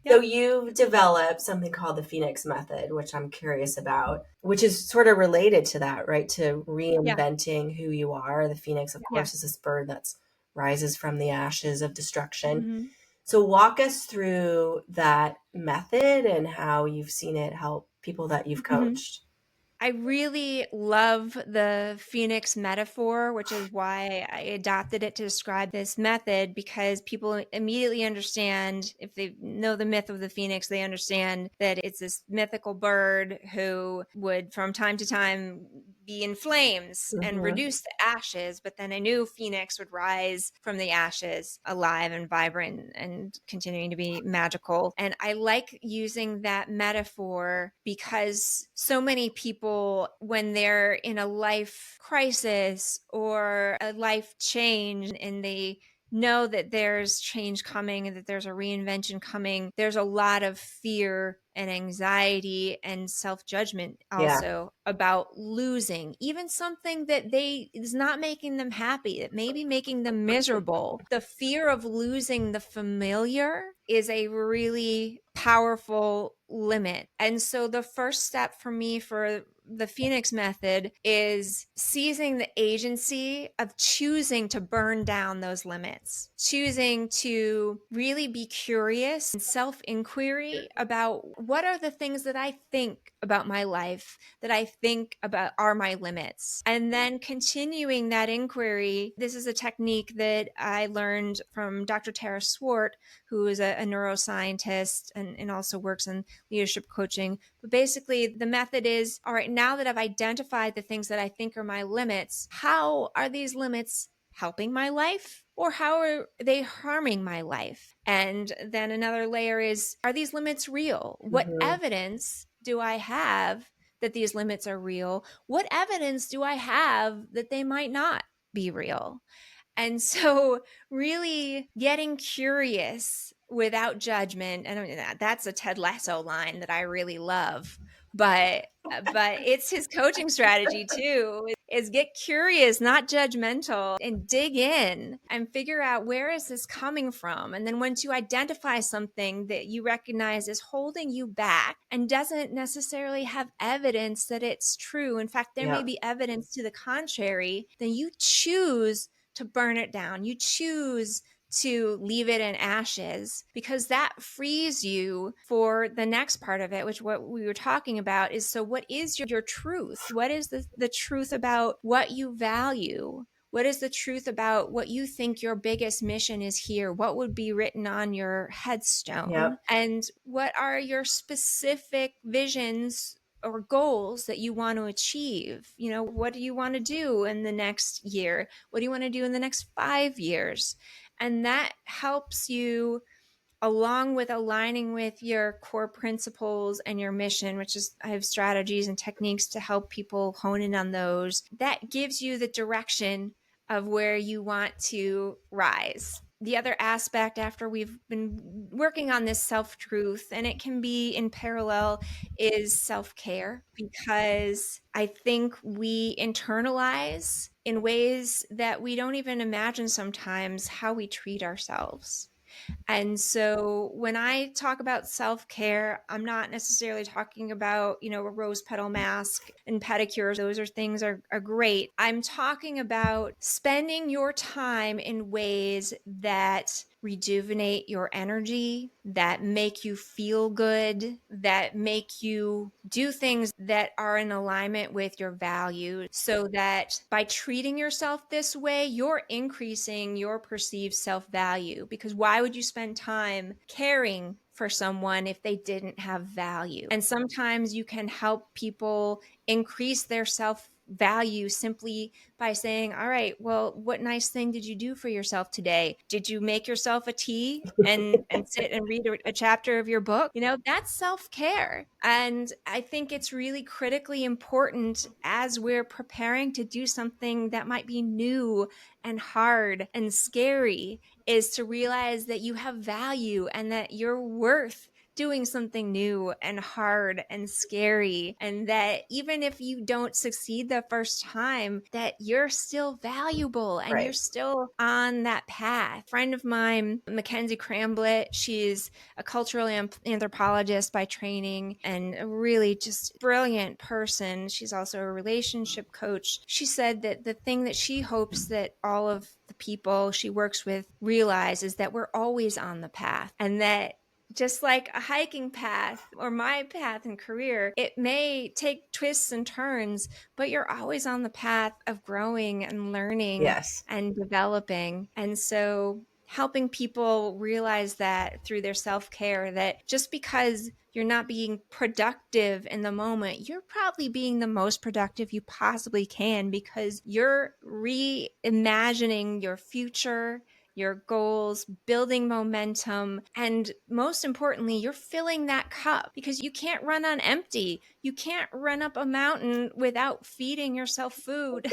So you've developed something called the Phoenix method, which I'm curious about, which is sort of related to that, right? To reinventing who you are. The Phoenix, of course, is this bird that rises from the ashes of destruction. So walk us through that method and how you've seen it help people that you've coached.
I really love the Phoenix metaphor, which is why I adopted it to describe this method, because people immediately understand, if they know the myth of the Phoenix, they understand that it's this mythical bird who would from time to time be in flames and reduce to ashes, but then a new Phoenix would rise from the ashes, alive and vibrant and continuing to be magical. And I like using that metaphor because so many people, when they're in a life crisis or a life change and they know that there's change coming and that there's a reinvention coming, there's a lot of fear and anxiety and self-judgment also about losing even something that is not making them happy, that may be making them miserable. The fear of losing the familiar is a really powerful limit. And so the first step for me for the Phoenix method is seizing the agency of choosing to burn down those limits, choosing to really be curious and self-inquiry about what are the things that I think about my life, that I think about are my limits, and then continuing that inquiry. This is a technique that I learned from Dr. Tara Swart, who is a neuroscientist and also works in leadership coaching. But basically, the method is, all right, now that I've identified the things that I think are my limits, how are these limits helping my life, or how are they harming my life? And then another layer is, are these limits real? What evidence do I have that these limits are real? What evidence do I have that they might not be real? And so really getting curious without judgment. And I mean, that's a Ted Lasso line that I really love. but it's his coaching strategy too, is get curious, not judgmental, and dig in and figure out, where is this coming from? And then once you identify something that you recognize is holding you back and doesn't necessarily have evidence that it's true, in fact, there may be evidence to the contrary, then you choose to burn it down. You choose to leave it in ashes, because that frees you for the next part of it, which what we were talking about is, so what is your truth? What is the truth about what you value? What is the truth about what you think your biggest mission is here? What would be written on your headstone?
Yep.
And what are your specific visions or goals that you want to achieve? You know, what do you want to do in the next year? What do you want to do in the next 5 years? And that helps you, along with aligning with your core principles and your mission, which is, I have strategies and techniques to help people hone in on those. That gives you the direction of where you want to rise. The other aspect, after we've been working on this self-truth, and it can be in parallel, is self-care, because I think we internalize in ways that we don't even imagine sometimes how we treat ourselves. And so when I talk about self-care, I'm not necessarily talking about, a rose petal mask and pedicures. Those are things are great. I'm talking about spending your time in ways that rejuvenate your energy, that make you feel good, that make you do things that are in alignment with your values, so that by treating yourself this way, you're increasing your perceived self-value. Because why would you spend time caring for someone if they didn't have value? And sometimes you can help people increase their self-value simply by saying, all right, well, what nice thing did you do for yourself today? Did you make yourself a tea and sit and read a chapter of your book? That's self-care. And I think it's really critically important, as we're preparing to do something that might be new and hard and scary, is to realize that you have value and that you're worth doing something new and hard and scary, and that even if you don't succeed the first time, that you're still valuable and you're still on that path. A friend of mine, Mackenzie Cramblett, she's a cultural anthropologist by training and a really just brilliant person. She's also a relationship coach. She said that the thing that she hopes that all of the people she works with realize is that we're always on the path, and that just like a hiking path or my path in career, it may take twists and turns, but you're always on the path of growing and learning and developing. And so helping people realize that through their self-care, that just because you're not being productive in the moment, you're probably being the most productive you possibly can, because you're reimagining your future, your goals, building momentum, and most importantly, you're filling that cup, because you can't run on empty. You can't run up a mountain without feeding yourself food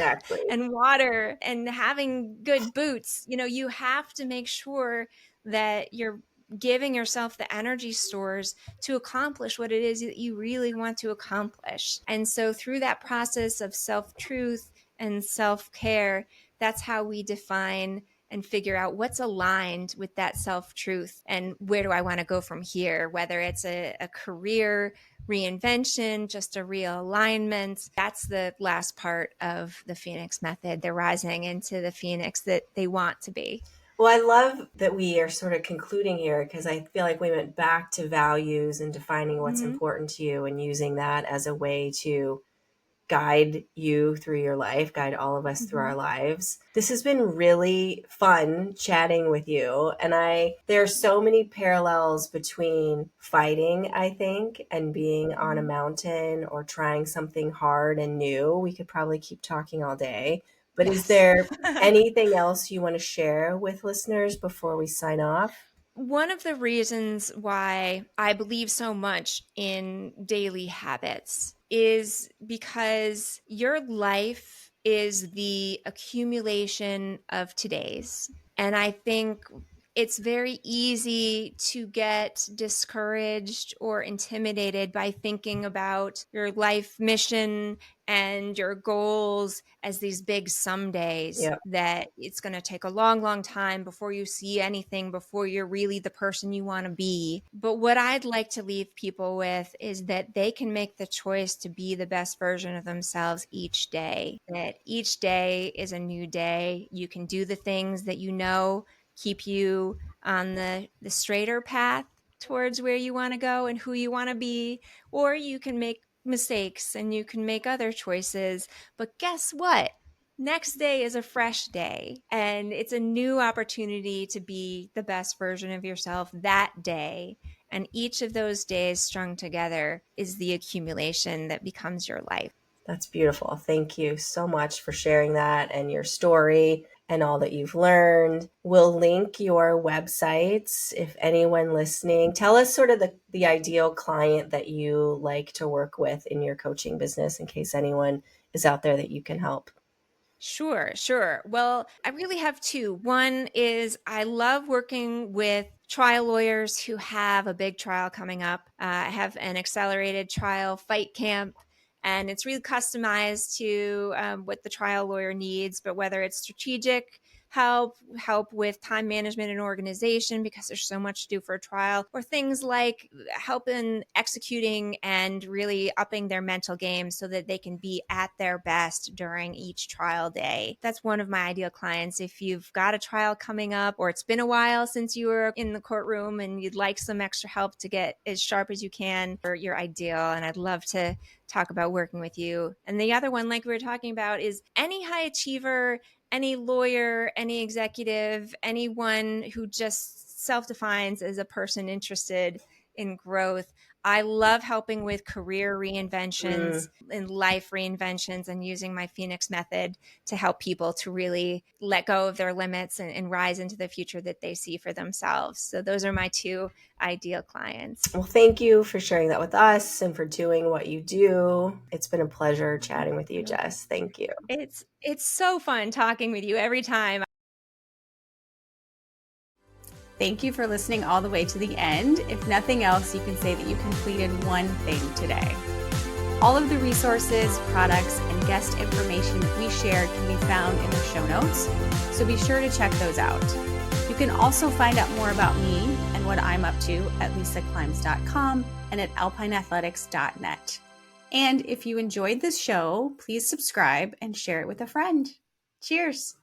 and water and having good boots. You have to make sure that you're giving yourself the energy stores to accomplish what it is that you really want to accomplish. And so through that process of self-truth and self-care, that's how we define and figure out what's aligned with that self-truth and where do I want to go from here, whether it's a career reinvention, just a realignment. That's the last part of the Phoenix method. They're rising into the Phoenix that they want to be.
Well, I love that we are sort of concluding here, because I feel like we went back to values and defining what's important to you and using that as a way to guide you through your life, guide all of us through our lives. This has been really fun chatting with you. And there are so many parallels between fighting, I think, and being on a mountain or trying something hard and new. We could probably keep talking all day. But is there anything else you want to share with listeners before we sign off?
One of the reasons why I believe so much in daily habits is because your life is the accumulation of today's. And I think it's very easy to get discouraged or intimidated by thinking about your life mission and your goals as these big somedays,
Yeah.
that it's going to take a long, long time before you see anything, before you're really the person you want to be. But what I'd like to leave people with is that they can make the choice to be the best version of themselves each day, that each day is a new day. You can do the things that you know keep you on the straighter path towards where you want to go and who you want to be, or you can make mistakes and you can make other choices. But guess what? Next day is a fresh day, and it's a new opportunity to be the best version of yourself that day. And each of those days strung together is the accumulation that becomes your life.
That's beautiful. Thank you so much for sharing that and your story and all that you've learned. We'll link your websites if anyone listening. Tell us sort of the ideal client that you like to work with in your coaching business in case anyone is out there that you can help.
Sure, sure. Well, I really have two. One is I love working with trial lawyers who have a big trial coming up. I have an accelerated trial fight camp, and it's really customized to what the trial lawyer needs, but whether it's strategic help with time management and organization, because there's so much to do for a trial, or things like help in executing and really upping their mental game so that they can be at their best during each trial day. That's one of my ideal clients. If you've got a trial coming up, or it's been a while since you were in the courtroom and you'd like some extra help to get as sharp as you can, or you're ideal, and I'd love to talk about working with you. And the other one, like we were talking about, is any high achiever, any lawyer, any executive, anyone who just self-defines as a person interested in growth. I love helping with career reinventions and life reinventions, and using my Phoenix method to help people to really let go of their limits and rise into the future that they see for themselves. So those are my two ideal clients.
Well, thank you for sharing that with us and for doing what you do. It's been a pleasure chatting with you, Jess. Thank you.
It's so fun talking with you every time.
Thank you for listening all the way to the end. If nothing else, you can say that you completed one thing today. All of the resources, products, and guest information that we shared can be found in the show notes, so be sure to check those out. You can also find out more about me and what I'm up to at lisaclimbs.com and at alpineathletics.net. And if you enjoyed this show, please subscribe and share it with a friend. Cheers!